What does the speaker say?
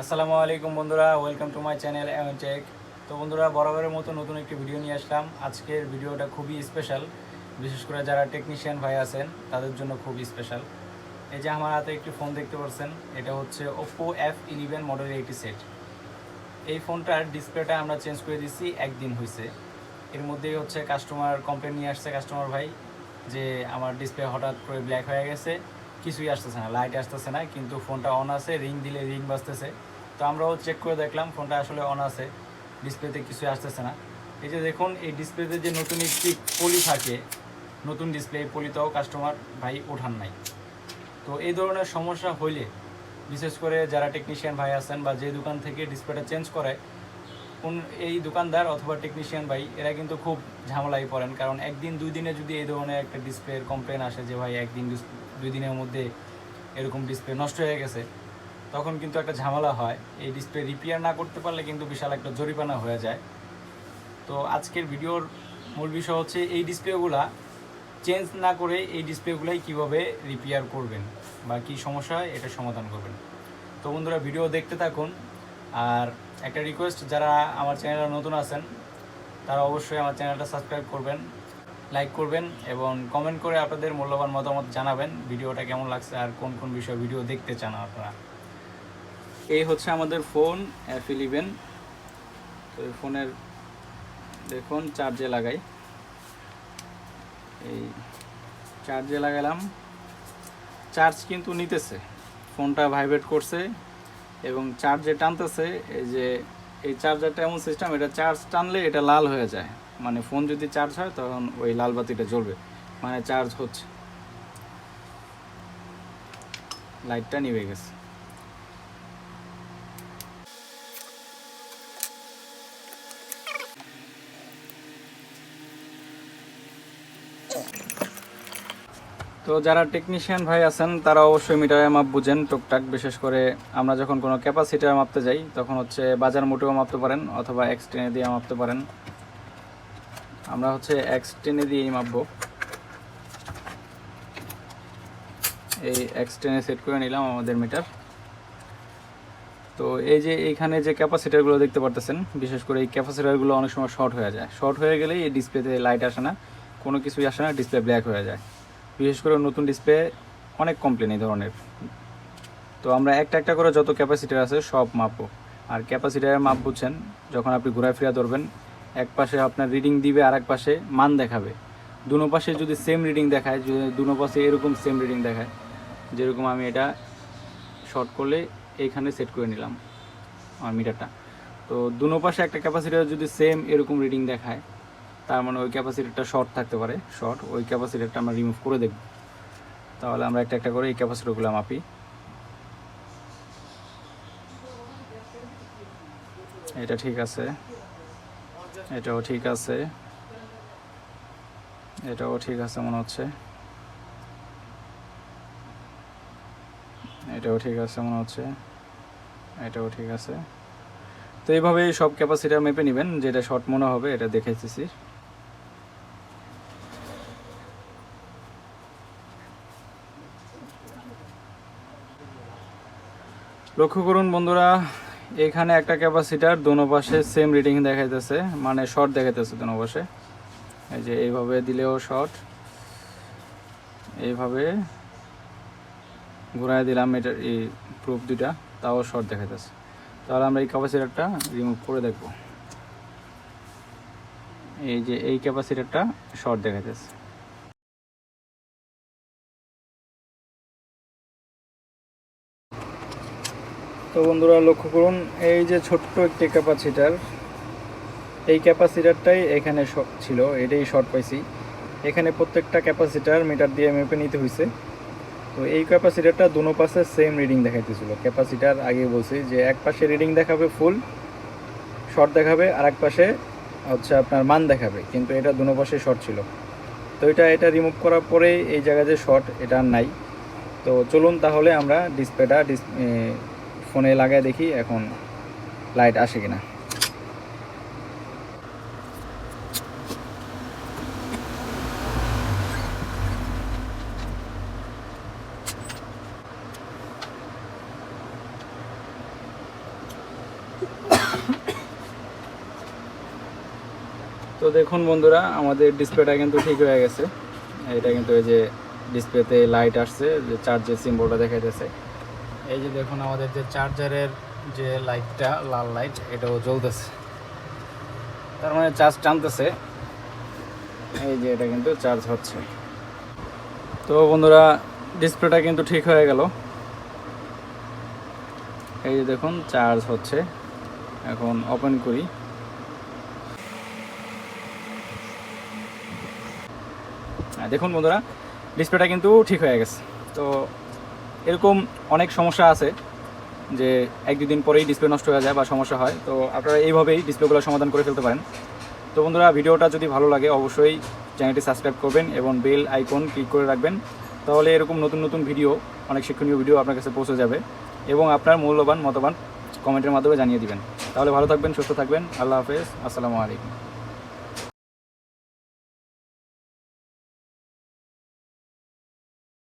আসসালামু আলাইকুম বন্ধুরা, welcome to my channel awintech। তো বন্ধুরা, বরাবরের মতো নতুন একটি ভিডিও নিয়ে আসলাম। আজকের ভিডিওটা খুবই স্পেশাল, বিশেষ করে যারা টেকনিশিয়ান ভাই আছেন তাদের জন্য খুবই স্পেশাল। এই যে আমার হাতে একটি ফোন দেখতে পাচ্ছেন, এটা হচ্ছে Oppo F11 মডেল 80 সেট। এই ফোনটার ডিসপ্লেটা আমরা চেঞ্জ করে দিচ্ছি, একদিন হয়েছে। এর মধ্যেই হচ্ছে কাস্টমার কমপ্লেন নিয়ে আসছে কাস্টমার ভাই, যে আমার ডিসপ্লে হঠাৎ করে ব্ল্যাক হয়ে গেছে, কিছুই আসতেছে না, লাইট আসতেছে না, কিন্তু ফোনটা অন আছে, রিং দিলে রিং বাজতেছে। তো আমরাও চেক করে দেখলাম ফোনটা আসলে অন আছে, ডিসপ্লেতে কিছুই আসতেছে না। এই যে দেখুন, এই ডিসপ্লেতে যে নতুন একটি পলি থাকে, নতুন ডিসপ্লে, পলিটাও কাস্টমার ভাই ওঠান নাই। তো এই ধরনের সমস্যা হইলে, বিশেষ করে যারা টেকনিশিয়ান ভাই আছেন বা যে দোকান থেকে ডিসপ্লেটা চেঞ্জ করে, এই দোকানদার অথবা টেকনিশিয়ান ভাই এরা কিন্তু খুব ঝামেলায় পড়েন। কারণ একদিন দুই দিনে যদি এই ধরনের একটা ডিসপ্লের কমপ্লেন আসে যে ভাই একদিন দুই দিনের মধ্যে এরকম ডিসপ্লে নষ্ট হয়ে গেছে, তখন কিন্তু একটা ঝামেলা হয়। এই ডিসপ্লে রিপেয়ার না করতে পারলে কিন্তু বিশাল একটা জরিমানা হয়ে যায়। তো আজকের ভিডিওর মূল বিষয় হচ্ছে এই ডিসপ্লেগুলা চেঞ্জ না করে এই ডিসপ্লেগুলাই কীভাবে রিপেয়ার করবেন বা কী সমস্যা হয় এটা সমাধান করবেন। তো বন্ধুরা, ভিডিও দেখতে থাকুন। আর একটা রিকোয়েস্ট, যারা আমার চ্যানেলে নতুন আছেন তারা অবশ্যই আমার চ্যানেলটা সাবস্ক্রাইব করবেন, লাইক করবেন এবং কমেন্ট করে আপনাদের মূল্যবান মতামত জানাবেন ভিডিওটা কেমন লাগছে আর কোন কোন বিষয়ে ভিডিও দেখতে চান আপনারা। এই হচ্ছে আমাদের ফোন F11। তো এই ফোনের দেখুন চার্জে লাগাই, এই চার্জে লাগালাম, চার্জ কিন্তু নিতেছে, ফোনটা ভাইব্রেট করছে এবং চার্জে টানতেছে। এই যে এই চার্জারটা এমন সিস্টেম, এটা চার্জ টানলে এটা লাল হয়ে যায়, মানে ফোন যদি চার্জ হয় তখন ওই লাল বাতিটা জ্বলবে, মানে চার্জ হচ্ছে, লাইটটা নিভে গেছে। তো যারা টেকনিশিয়ান ভাই আছেন তারা অবশ্যই মিটারের মাপ বুঝেন টুকটাক। বিশেষ করে আমরা যখন কোনো ক্যাপাসিটার মাপতে যাই তখন হচ্ছে বাজার মোটেও মাপতে পারেন অথবা এক্সটেনে দিয়ে মাপতে পারেন। আমরা হচ্ছে এক্সটেনে দিয়েই মাপবো। এই এক্সটেনে সেট করে নিলাম আমাদের মিটার। তো এই যে এইখানে যে ক্যাপাসিটারগুলো দেখতে পারতেছেন, বিশেষ করে এই ক্যাপাসিটারগুলো অনেক সময় শর্ট হয়ে যায়। শর্ট হয়ে গেলেই এই ডিসপ্লেতে লাইট আসে না, কোনো কিছুই আসে না, ডিসপ্লে ব্ল্যাক হয়ে যায়। বিশেষ করে নতুন ডিসপ্লে অনেক কমপ্লেন এই ধরনের। তো আমরা একটা একটা করে যত ক্যাপাসিটার আছে সব মাপবো। আর ক্যাপাসিটারের মাপ বুঝছেন, যখন আপনি ঘোরাফেরা ধরবেন, এক পাশে আপনার রিডিং দিবে আর এক পাশে মান দেখাবে। দুনো পাশে যদি সেম রিডিং দেখায়, যদি দুনো পাশে এরকম সেম রিডিং দেখায়, যেরকম আমি এটা শর্ট করলে এইখানে সেট করে নিলাম আমার মিটারটা। তো দুনো পাশে একটা ক্যাপাসিটার যদি সেম এরকম রিডিং দেখায়, তার মানে ওই ক্যাপাসিটারটা শর্ট থাকতে পারে, শর্ট। ওই ক্যাপাসিটারটা আমরা রিমুভ করে দেখব। তাহলে আমরা একটা একটা করে এই ক্যাপাসিটারগুলো মাপি। এটা ঠিক আছে, এটাও ঠিক আছে, এটাও ঠিক আছে মনে হচ্ছে, এটাও ঠিক আছে মনে হচ্ছে, এটাও ঠিক আছে। তো এইভাবে সব ক্যাপাসিটার মেপে নেবেন, যেটা শর্ট মনে হবে এটা দেখাইতেছি। লক্ষ্য করুন বন্ধুরা, এখানে একটা ক্যাপাসিটার দোনো পাশে সেম রিডিং দেখাইতেছে, মানে শর্ট দেখাইতেছে দোনো পাশে। এই যে এইভাবে দিলেও শর্ট, এইভাবে ঘুরাই দিলাম এটার এই প্রুফ দুটা, তাও শর্ট দেখাইতেছে। তাহলে আমরা এই ক্যাপাসিটারটা রিমুভ করে দেখব। এই যে এই ক্যাপাসিটারটা শর্ট দেখাইতেছে। তো বন্ধুরা লক্ষ্য করুন, এই যে ছোট্ট একটি ক্যাপাসিটার, এই ক্যাপাসিটারটাই এখানে ছিল, এটাই শর্ট পাইছি। এখানে প্রত্যেকটা ক্যাপাসিটার মিটার দিয়ে মেপে নিতে হয়েছে। তো এই ক্যাপাসিটারটা দুনো পাশে সেম রিডিং দেখাইতেছিল। ক্যাপাসিটার আগে বলছি যে এক পাশে রিডিং দেখাবে ফুল শর্ট দেখাবে, আর এক পাশে হচ্ছে আপনার মান দেখাবে, কিন্তু এটা দুনো পাশে শর্ট ছিল। তো এটা রিমুভ করার পরে এই জায়গায় যে শর্ট, এটা আর নাই। তো চলুন তাহলে আমরা ডিসপ্লেটা ফোনে লাগায় দেখি এখন লাইট আসে কিনা। তো দেখুন বন্ধুরা, আমাদের ডিসপ্লেটা কিন্তু ঠিক হয়ে গেছে। এটা কিন্তু এই যে ডিসপ্লেতে লাইট আসছে, যে চার্জের সিম্বলটা দেখাইতেছে। এই যে দেখুন আমাদের যে চার্জারের যে লাইটটা, লাল লাইট, এটাও জ্বলতেছে, তার মানে চার্জ টানতেছে। এই যে এটা কিন্তু চার্জ হচ্ছে। তো বন্ধুরা, ডিসপ্লেটা কিন্তু ঠিক হয়ে গেল। এই যে দেখুন চার্জ হচ্ছে। এখন ওপেন করি। দেখুন বন্ধুরা, ডিসপ্লেটা কিন্তু ঠিক হয়ে গেছে। তো এরকম অনেক সমস্যা আছে যে 1-2 দিন পরেই ডিসপ্লে নষ্ট হয়ে যায় বা সমস্যা হয়। তো আপনারা এইভাবেই ডিসপ্লেগুলো সমাধান করে ফেলতে পারেন। তো বন্ধুরা, ভিডিওটা যদি ভালো লাগে অবশ্যই চ্যানেলটি সাবস্ক্রাইব করবেন এবং বেল আইকন ক্লিক করে রাখবেন। তাহলে এরকম নতুন নতুন ভিডিও, অনেক শিক্ষণীয় ভিডিও আপনার কাছে পৌঁছে যাবে। এবং আপনার মূল্যবান মতামত কমেন্টের মাধ্যমে জানিয়ে দিবেন। তাহলে ভালো থাকবেন, সুস্থ থাকবেন। আল্লাহ হাফেজ, আসসালামু আলাইকুম।